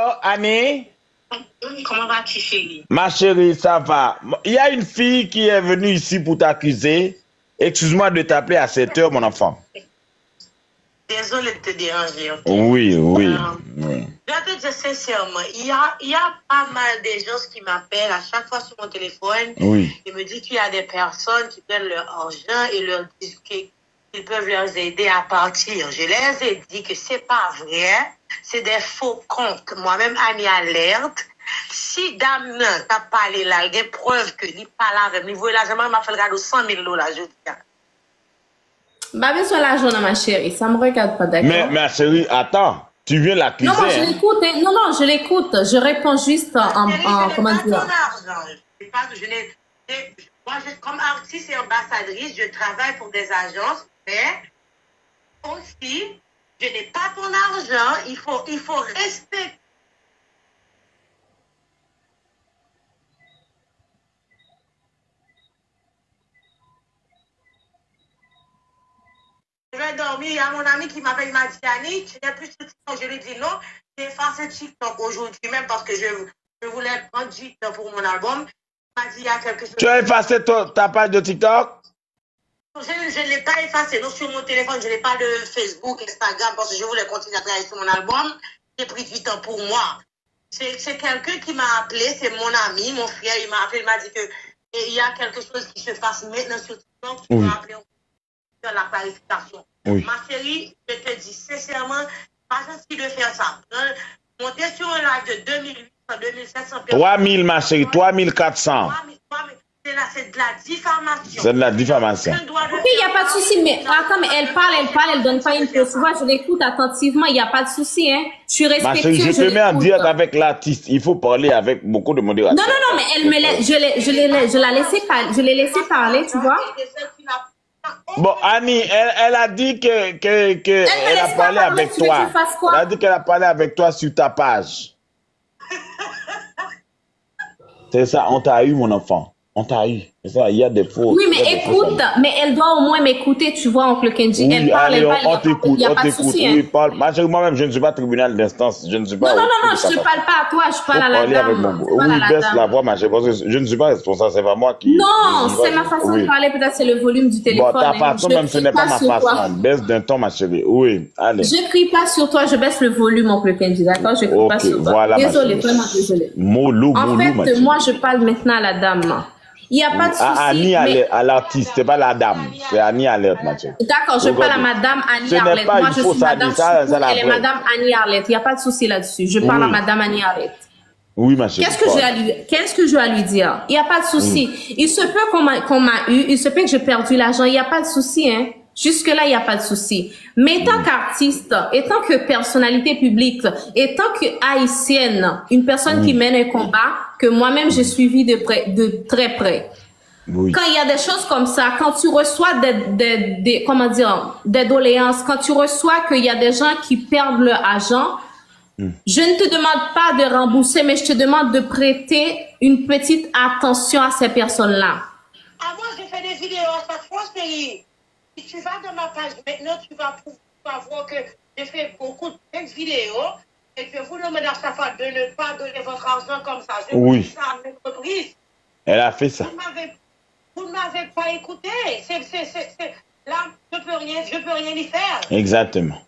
Oh, Annie? Comment vas-tu, chérie? Ma chérie, ça va. Il y a une fille qui est venue ici pour t'accuser. Excuse-moi de t'appeler à 7 heures, mon enfant. Désolée de te déranger. Okay? Oui. Je vais te dire sincèrement, il y a pas mal de gens qui m'appellent à chaque fois sur mon téléphone. Oui. Ils me disent qu'il y a des personnes qui prennent leur argent et leur disent qu'ils peuvent leur aider à partir. Je leur ai dit que c'est pas vrai. C'est des faux comptes. Moi-même, Annie alerte. Si dame n'a pas parlé là, il y a des preuves que il parle avec lui. Vous voyez, l'argent m'a fait le cadeau 100 000 $, je dis. Bah, besoin de l'argent, ma chérie. Ça me regarde pas, d'accord? Mais ma chérie, attends. Tu viens l'accuser. Non, je l'écoute. Hein. Non, je l'écoute. Je réponds juste en comment dire. Moi, comme artiste et ambassadrice, je travaille pour des agences, mais aussi, je n'ai pas ton argent. Il faut respecter. Je vais dormir. Il y a mon ami qui m'appelle, il m'a dit, Annie, tu n'es plus sur TikTok. Je lui ai dit non, j'ai effacé TikTok aujourd'hui même parce que je voulais prendre du temps pour mon album. Il m'a dit, il y a quelque chose. Tu as effacé ta page de TikTok? Je ne l'ai pas effacé. Non, sur mon téléphone, je n'ai pas de Facebook, Instagram parce que je voulais continuer à travailler sur mon album. J'ai pris du temps pour moi. C'est quelqu'un qui m'a appelé, c'est mon ami, mon frère. Il m'a appelé, il m'a dit qu'il y a quelque chose qui se passe maintenant sur TikTok. Tu m'as appelé dans la clarification. Oui. Ma chérie, je te dis sincèrement, pas gentil de faire ça. Monter sur un live de 2800, 2700 personnes. 3000, ma chérie, 3400. C'est de la diffamation. C'est de la diffamation. Ok, il n'y a pas de souci, mais attends, mais elle parle, elle donne pas une pause. Tu vois, je l'écoute attentivement, il n'y a pas de souci, hein. Je suis respectueuse. Ma chérie, je te mets en direct avec l'artiste. Il faut parler avec beaucoup de modérateurs. Non, mais elle me laisse, je l'ai laissé parler, tu vois. Bon, Annie, elle a dit qu'elle a parlé avec toi. Elle a dit qu'elle a parlé avec toi sur ta page. C'est ça, on t'a eu, mon enfant. On t'a eu. C'est ça, il y a des faux. Oui, mais écoute, mais elle doit au moins m'écouter, tu vois, oncle Kenji. Oui, elle parle, allez, on t'écoute, t'écoute, on t'écoute. Oui, parle. Moi-même, je ne suis pas tribunal d'instance. Je ne suis pas. Non, je ne parle pas à toi, je parle à la dame. Oui, baisse la voix, ma chérie, parce que je ne suis pas responsable, c'est pas moi qui. Non, c'est ma façon de parler, peut-être c'est le volume du téléphone. Bon, ta façon, même ce n'est pas ma façon. Baisse d'un ton, ma chérie. Oui, allez. Je crie pas sur toi, je baisse le volume, oncle Kenji, d'accord? Je crie pas sur toi. Voilà, désolée, vraiment désolée. En fait, moi, je parle maintenant à la dame. Il n'y a pas de souci. Annie à l'artiste, c'est pas la dame. C'est Annie Alerte, Mathieu. D'accord, je parle à madame Annie Arlette. Moi, je suis madame Choukou, elle est madame Annie Arlette. Il n'y a pas de souci là-dessus. Je parle à madame Annie Arlette. Oui, ma chérie. Qu'est-ce que je vais lui dire? Il n'y a pas de souci. Il se peut qu'on m'a eu, il se peut que j'ai perdu l'argent. Il n'y a pas de souci, hein. Jusque-là, il n'y a pas de souci. Mais étant qu'artiste, étant que personnalité publique, étant que haïtienne, une personne qui mène un combat que moi-même j'ai suivi de très près. Oui. Quand il y a des choses comme ça, quand tu reçois des doléances, quand tu reçois qu'il y a des gens qui perdent leur argent, je ne te demande pas de rembourser, mais je te demande de prêter une petite attention à ces personnes-là. Ah, moi, j'ai fait des vidéos à chaque fois, chérie. Si tu vas dans ma page maintenant, tu vas voir que j'ai fait beaucoup de vidéos et que vous demandez à chaque fois de ne pas donner votre argent comme ça. Je oui. Ça à l'entreprise. Elle a fait ça. Vous ne m'avez pas écouté. Là, je peux rien y faire. Exactement.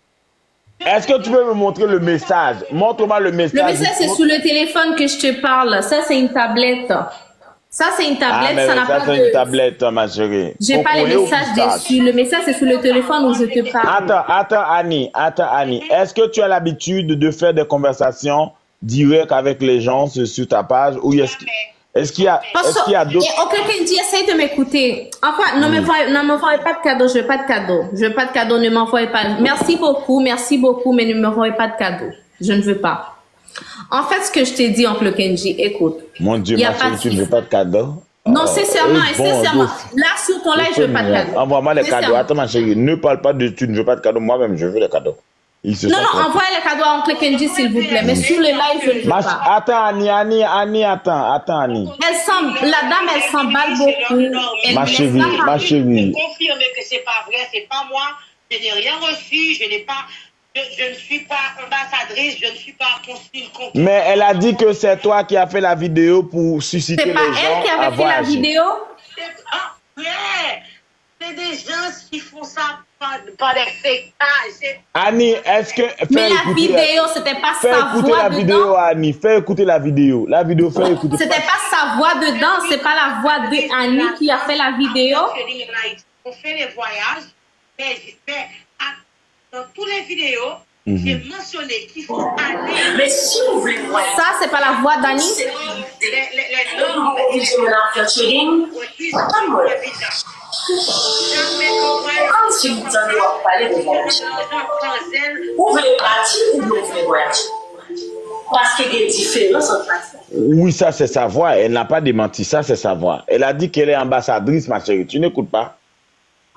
Est-ce que tu peux me montrer le message? Montre-moi le message. Le message, c'est sur le téléphone que je te parle. Ça, c'est une tablette. Ça, c'est une tablette, ça n'a pas de... c'est une tablette, ma chérie. J'ai pas les messages dessus. Le message, c'est sur le téléphone où je te parle. Attends, Annie. Est-ce que tu as l'habitude de faire des conversations directes avec les gens sur ta page? Ou est-ce qu'il y a d'autres... Ok, Kenji, essaye de m'écouter. Enfin, ne m'envoyez pas de cadeau. Je veux pas de cadeau. Je veux pas de cadeau, ne m'envoyez pas. Merci beaucoup, mais ne m'envoyez pas de cadeau. Je ne veux pas. En fait, ce que je t'ai dit, oncle Kenji, écoute. Mon Dieu, ma chérie, tu ne veux pas de cadeau? Non, sincèrement. Là, sur ton live, je veux pas de cadeau. Envoie-moi les cadeaux. Attends, ma chérie, ne parle pas de tu ne veux pas de cadeau. Moi-même, je veux les cadeaux. Non, envoie les cadeaux à oncle Kenji, s'il vous plaît. Mais sur le live, je ne veux pas. Attends, Annie, attends, Annie. La dame, elle s'emballe beaucoup. Ma chérie. Confirmer que c'est pas vrai, c'est pas moi. Je n'ai rien reçu, je n'ai pas... Je ne suis pas ambassadrice, je ne suis pas consul. Mais elle a dit que c'est toi qui as fait la vidéo pour susciter les gens. C'est pas elle qui avait fait la vidéo? C'est des gens qui font ça par des fake pages. Annie, est-ce que... Mais la vidéo, c'était pas sa voix dedans. Fais écouter la vidéo, Annie. Fais écouter la vidéo. La vidéo, fais écouter. C'était pas sa voix dedans. C'est pas la voix de Annie qui a fait la vidéo. On fait les voyages, mais dans toutes les vidéos, j'ai mentionné qu'il faut aller. Mais si vous voulez voir. Ça, c'est pas la voix d'Annie? Les noms. Quand si vous en avez parlé de voyage, vous voulez partir ou vous voulez voyager? Parce qu'il y a des différences entre ça. Oui, ça c'est sa voix. Elle n'a pas démenti. Ça c'est sa voix. Elle a dit qu'elle est ambassadrice, ma chérie. Tu n'écoutes pas?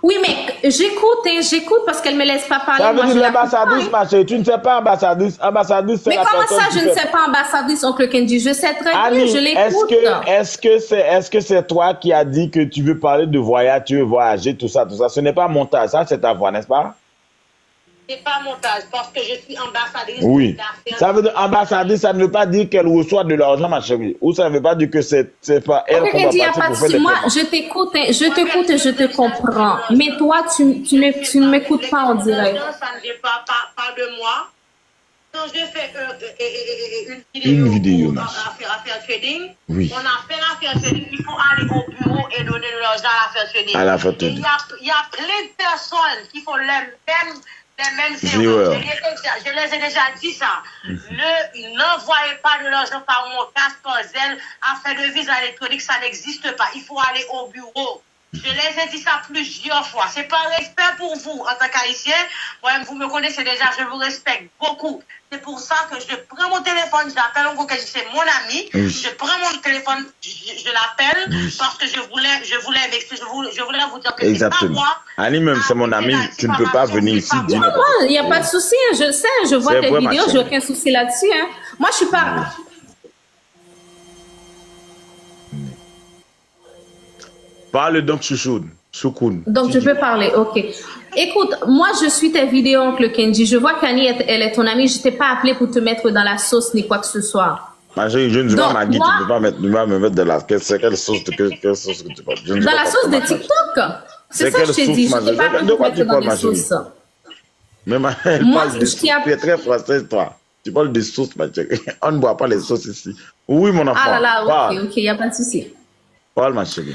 Oui, mais j'écoute parce qu'elle me laisse pas parler. Ça veut dire l'ambassadrice, ma chérie. Tu ne sais pas ambassadrice. Ambassadrice, c'est la personne. Mais comment ça, je ne sais pas ambassadrice, oncle Kenji? Je sais très bien, je l'écoute. Est-ce que c'est toi qui as dit que tu veux parler de voyage, tu veux voyager, tout ça, tout ça? Ce n'est pas montage, ça c'est ta voix, n'est-ce pas? C'est pas montage, parce que je suis ambassadrice. Oui. Ça veut dire ambassadrice, ça ne veut pas dire qu'elle reçoit de l'argent, ma chérie. Ou ça ne veut pas dire que c'est pas elle qu'on va passer pour faire des moi, je t'écoute et je te comprends. Mais toi, tu ne m'écoutes pas en direct. Ça ne vient pas de moi. Quand je fais une vidéo affaire trading, oui. On a fait l'affaire trading, il faut aller au bureau et donner de l'argent à l'affaire trading. À l'affaire trading. Il y a plein de personnes qui font les mêmes viewers. Je les ai déjà dit ça. N'envoyez pas de l'argent par mon casque par zèle. Affaire de visa électronique, ça n'existe pas. Il faut aller au bureau. Je les ai dit ça plusieurs fois. C'est pas respect pour vous en tant qu'haïtien. Moi-même, vous me connaissez déjà, je vous respecte beaucoup. C'est pour ça que je prends mon téléphone, je l'appelle Oncle Kenji, c'est mon ami. Oui. Je prends mon téléphone, je l'appelle parce que je voulais m'expliquer, je voulais vous dire que c'est pas moi. Annie, même c'est mon ami, tu ne peux pas venir ici dire. Non, il n'y a pas de souci, je sais, je vois tes vidéos, j'ai aucun souci là-dessus. Hein. Moi, je suis pas... Parle donc, Chouchoun. Donc, je peux parler, ok. Écoute, moi, je suis tes vidéos, Oncle Kenji. Je vois qu'Annie, elle est ton amie. Je t'ai pas appelé pour te mettre dans la sauce ni quoi que ce soit. Ma chérie, je ne suis pas Maggie. Tu ne peux pas me mettre dans la... Quelle sauce que tu parles? Dans la sauce de TikTok. C'est ça que je t'ai dit. Je t'ai pas appelé pour te mettre dans la sauce. Mais elle parle de sauce. Tu es très française, toi. Tu parles de sauce, ma chérie. On ne boit pas les sauces ici. Oui, mon enfant. Ah là là, ok, il n'y a pas de souci. Parle, ma chérie.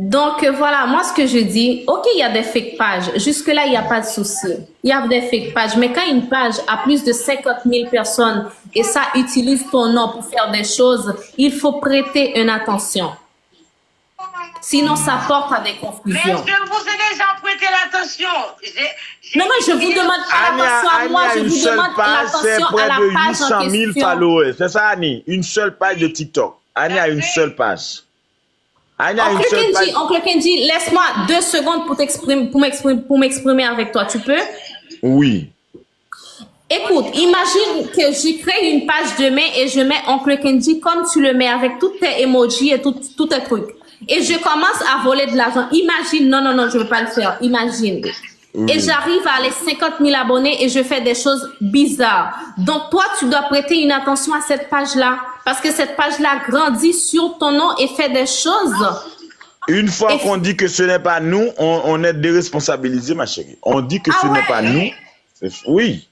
Donc, voilà, moi, ce que je dis, ok, il y a des fake pages. Jusque-là, il n'y a pas de souci. Il y a des fake pages. Mais quand une page a plus de 50 000 personnes et ça utilise ton nom pour faire des choses, il faut prêter une attention. Sinon, ça porte à des confusions. Mais je vous ai déjà prêté l'attention. Non, je vous demande pas l'attention à moi, je vous demande l'attention à la page en question. 800 000 followers. C'est ça, Annie? Une seule page de TikTok. Annie a une seule page. Oncle Kenji, laisse-moi 2 secondes pour m'exprimer avec toi. Tu peux? Oui. Écoute, imagine que j'ai créé une page demain et je mets Oncle Kenji comme tu le mets avec toutes tes emojis et tous tes trucs. Et je commence à voler de l'argent. Imagine, non, je ne veux pas le faire. Imagine. Oui. Et j'arrive à les 50 000 abonnés et je fais des choses bizarres. Donc, toi, tu dois prêter une attention à cette page-là. Parce que cette page-là grandit sur ton nom et fait des choses. Une fois qu'on dit que ce n'est pas nous, on est déresponsabilisé, ma chérie. On dit que ce n'est pas nous. Oui.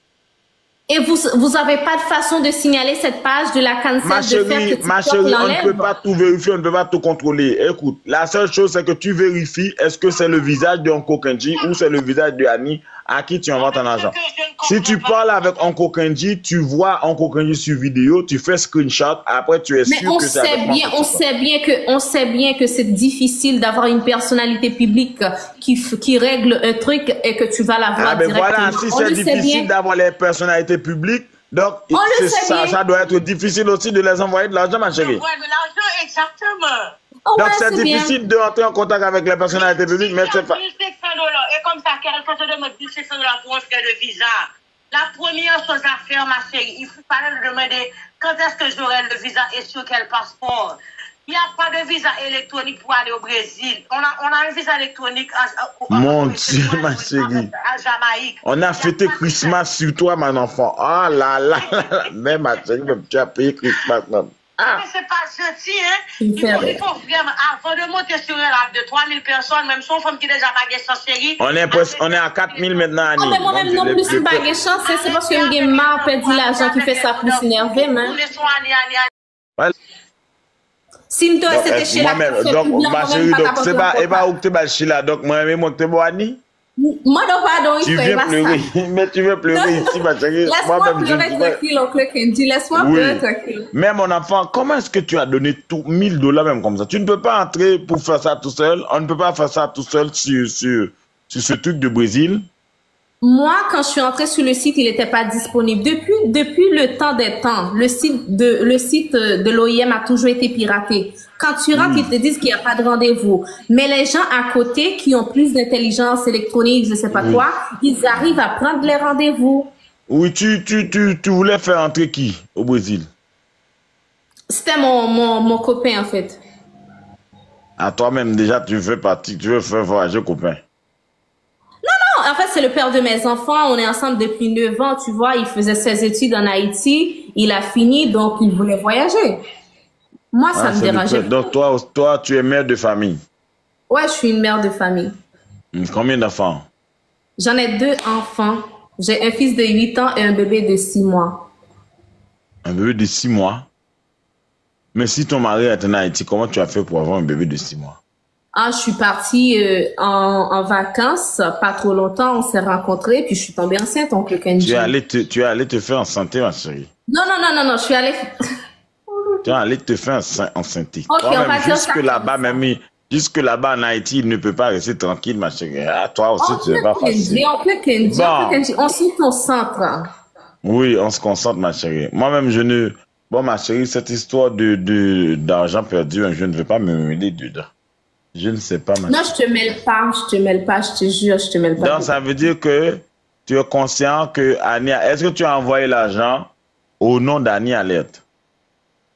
Et vous n'avez pas de façon de signaler cette page de la cancel de faire que TikTok ma chérie, on ne peut pas tout vérifier, on ne peut pas tout contrôler. Écoute, la seule chose, c'est que tu vérifies est-ce que c'est le visage de Oncle Kenji ou c'est le visage de Annie à qui tu envoies ton argent. Si tu parles avec Oncle Kenji, tu vois Oncle Kenji sur vidéo, tu fais screenshot, après tu es sûr que c'est avec moi. On sait bien que c'est difficile d'avoir une personnalité publique qui règle un truc et que tu vas la voir directement. Voilà, si c'est difficile d'avoir les personnalités publiques, donc ça doit être difficile aussi de les envoyer de l'argent, ma chérie. De l'argent, exactement. Donc c'est difficile de rentrer en contact avec les personnalités publiques, mais c'est pas... $1 500. Et comme ça, quelqu'un te demande $1 500 pour un frais de visa. La première chose à faire, ma chérie, il faut pas lui demander quand est-ce que j'aurai le visa et sur quel passeport. Il n'y a pas de visa électronique pour aller au Brésil. On a un visa électronique Mon Dieu, ma chérie. À Jamaïque. On a fêté Christmas sur toi, mon enfant. Oh là là là. Mais ma chérie, tu as payé Christmas, non? Ah. Mais c'est pas gentil, hein? Il faut vraiment, avant de monter sur un live de 3000 personnes, même si on femme qui déjà baguette sans série. On est à 4000 maintenant, Annie. Ah, mais moi-même, non plus, une baguette chance, c'est parce que j'ai marre perdu l'argent qui fait ça pour s'énerver, hein. Si je c'était chez la donc, ma chérie, donc, c'est pas où tu es chez la, donc, moi, moi, tu es bon, Annie? Moi, non, pardon, tu viens pleurer, mais tu veux pleurer ici, ma chérie. Laisse-moi pleurer tranquille, oncle Kenji, laisse-moi pleurer tranquille. Mais mon enfant, comment est-ce que tu as donné tout 1000 $ même comme ça? Tu ne peux pas entrer pour faire ça tout seul. On ne peut pas faire ça tout seul sur ce truc de Brésil. Moi, quand je suis entrée sur le site, il n'était pas disponible. Depuis le temps des temps, le site de l'OIM a toujours été piraté. Quand tu rentres, ils te disent qu'il n'y a pas de rendez-vous. Mais les gens à côté qui ont plus d'intelligence électronique, je ne sais pas quoi, ils arrivent à prendre les rendez-vous. Oui, tu voulais faire entrer qui au Brésil? C'était mon copain, en fait. À toi-même, déjà, tu veux faire voyager copain. En fait, c'est le père de mes enfants. On est ensemble depuis 9 ans, tu vois. Il faisait ses études en Haïti. Il a fini, donc il voulait voyager. Moi, ça me dérangeait. Donc, toi, tu es mère de famille? Ouais, je suis une mère de famille. Combien d'enfants? J'en ai 2 enfants. J'ai un fils de 8 ans et un bébé de 6 mois. Un bébé de 6 mois? Mais si ton mari est en Haïti, comment tu as fait pour avoir un bébé de 6 mois? Ah, je suis partie en vacances, pas trop longtemps, on s'est rencontrés, puis je suis tombée enceinte, oncle Kenji. Tu es allé te faire enceinter, ma chérie? Non, je suis allée... Tu es allé te faire enceinter. Ok, on va dire ça. Jusque là-bas en Haïti, il ne peut pas rester tranquille, ma chérie. Ah, toi aussi, tu n'es pas facile. Oncle Kenji, on se concentre. Oui, on se concentre, ma chérie. Moi-même, je ne... Bon, ma chérie, cette histoire d'argent perdu, je ne vais pas me mêler dedans. Je ne sais pas, ma chérie. Non, je te mêle pas, je te jure, je te mêle pas. Donc, ça veut dire que tu es conscient que Annie... Est-ce que tu as envoyé l'argent au nom d'Annie Alerte?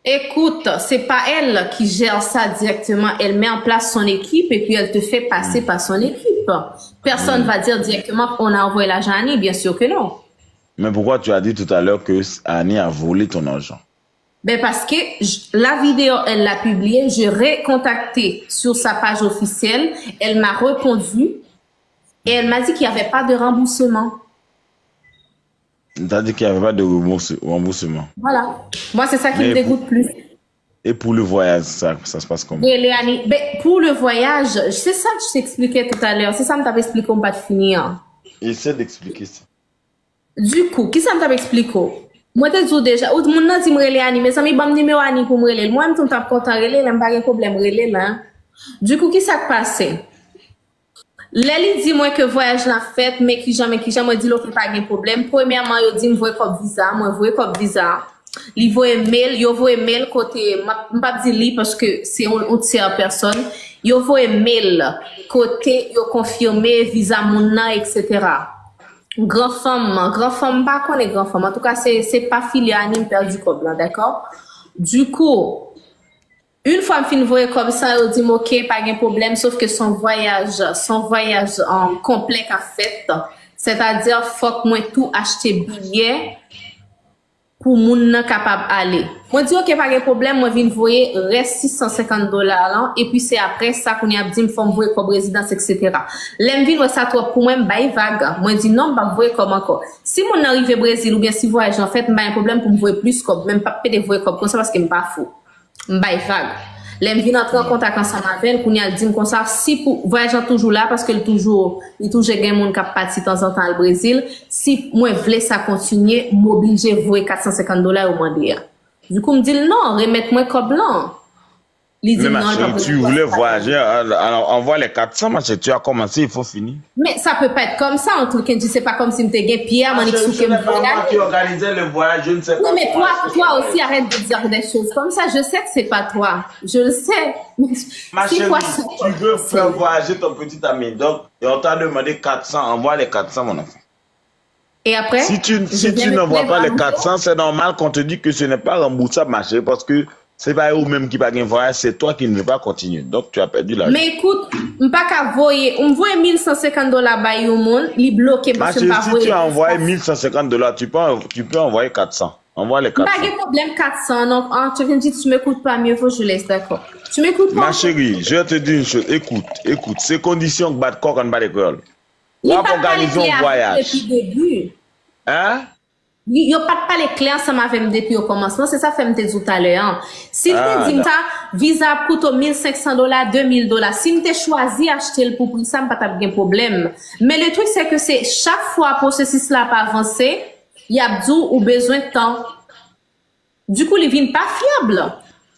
Écoute, c'est pas elle qui gère ça directement. Elle met en place son équipe et puis elle te fait passer par son équipe. Personne va dire directement qu'on a envoyé l'argent à Annie, bien sûr que non. Mais pourquoi tu as dit tout à l'heure que Annie a volé ton argent? Ben parce que la vidéo, elle l'a publiée, j'ai recontacté sur sa page officielle, elle m'a répondu et elle m'a dit qu'il n'y avait pas de remboursement. T'as dit qu'il n'y avait pas de remboursement. Voilà. Moi, c'est ça qui me dégoûte plus. Et pour le voyage, ça se passe comment? Ben, pour le voyage, c'est ça que je t'expliquais tout à l'heure. C'est ça que je t'avais expliqué, on va finir. Essaie d'expliquer ça. Du coup, qui ça me t'avait expliqué? Moi, je te dis déjà, ou mon nom dit me relé Annie, mais ça me bon numéro Annie pour me relé. Moi, je suis content relé, là, pas de problème relé là. Du coup, qui ça passé? Leli dit moi que voyage la fête, mais qui jamais moi dit l'autre pas de problème. Premièrement, yo dit me voyer comme visa, moi voyer comme visa. Li voye mail, yo voye mail côté m'pas dire li parce que c'est on tire personne. Yo voye mail côté yo confirmé visa moun nan etc. Grand femme pas connaît grand femme. En tout cas, c'est pas filié à Annie perdu comme là, d'accord? Du coup, une fois que je voyais comme ça, je dis ok, pas de problème, sauf que son voyage complet à fait, c'est-à-dire faut que moi tout acheter billet pour moun capable aller. Moi dis ok, pas de problème, moi viens voyer reste $650 là, et puis c'est après ça qu'on a dit me faut me voyer comme résidence etc. L'aime vinn ça trop pour moi bail vague. Moi dis non, pas voyer comme encore. Si mon arrive au Brésil ou bien si voyage en fait, pas un problème pour me voyer plus comme même pas de voyer comme ça parce que me pas fou. M'bay vague. L'aime vient entrer en contact ensemble avec elle, qu'on y a dit comme ça, si pour voyageant toujours là, parce que il toujours gagne monde qui parti de temps en temps au Brésil, si moi voulais ça continuer, m'obliger voyer $450 au mois d'hier. Du coup, me dit non, remettre-moi comme blanc. Mais ma chérie, tu voulais voyager, alors envoie les 400, ma chérie, tu as commencé, il faut finir. Mais ça peut pas être comme ça, en tout cas, tu sais pas comme si m'était gagné Pierre, mon expliqué me voyage. Tu organisais le voyage, je ne sais pas. Oui, mais toi aussi, arrête de dire des choses comme ça. Je sais que c'est pas toi. Je le sais. Ma chérie, tu veux faire voyager ton petit ami. Donc, on t'a demandé 400, envoie les 400, mon enfant. Et après? Si tu n'envoies pas les 400, c'est normal qu'on te dise que ce n'est pas remboursable, ma chérie, parce que C'est pas eux même qui pas gain voyage, c'est toi qui ne veux pas continuer. Donc tu as perdu l'argent. Mais écoute, m'pas qu'à voyer, on voit $1150 by au monde, li bloqué parce que pas Si tu as envoyé $1150, tu peux envoyer 400. Envoie les 400. Pas de problème 400. Donc, tu viens de dire tu m'écoutes pas mieux, faut que je laisse, d'accord. Tu m'écoutes pas? Ma chérie, je vais te dire une chose. Écoute. Ces conditions que bat corps en bas l'école. Il On pas va organiser un voyage. Depuis le début. Hein? Il n'y a pas parlé clair ensemble avec depuis au commencement. C'est ça que je te tout à l'heure. Si je dis que visa coûte $1,500, $2,000, si je choisi acheter le pour ça, je pas de problème. Mais le truc, c'est que c'est chaque fois pour ceci, cela pas avancer, il y a besoin de temps. Du coup, les vignes pas fiables.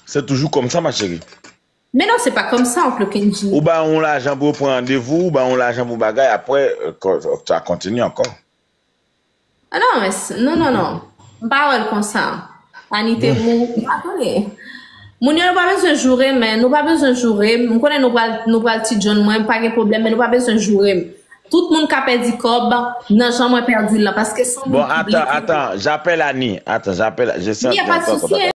C'est toujours comme ça, ma chérie. Mais non, c'est pas comme ça, oncle Kenji. Ou ben on l'argent pour prendre rendez-vous, ou ben on l'argent pour bagaille, après, ça continue encore. Ah non, mais non. Parole comme ça. Anité, attendez. Moun yo pas besoin de jouer, mais nous pas besoin de jouer. Nous connais nous pas petit John moi, pas de problème, mais nous pas besoin de jouer. Tout le monde qui a perdu cob, n'a jamais perdu là parce que son Bon, attends, j'appelle Annie. Attends, j'appelle, je sais. Il n'y a pas de souci.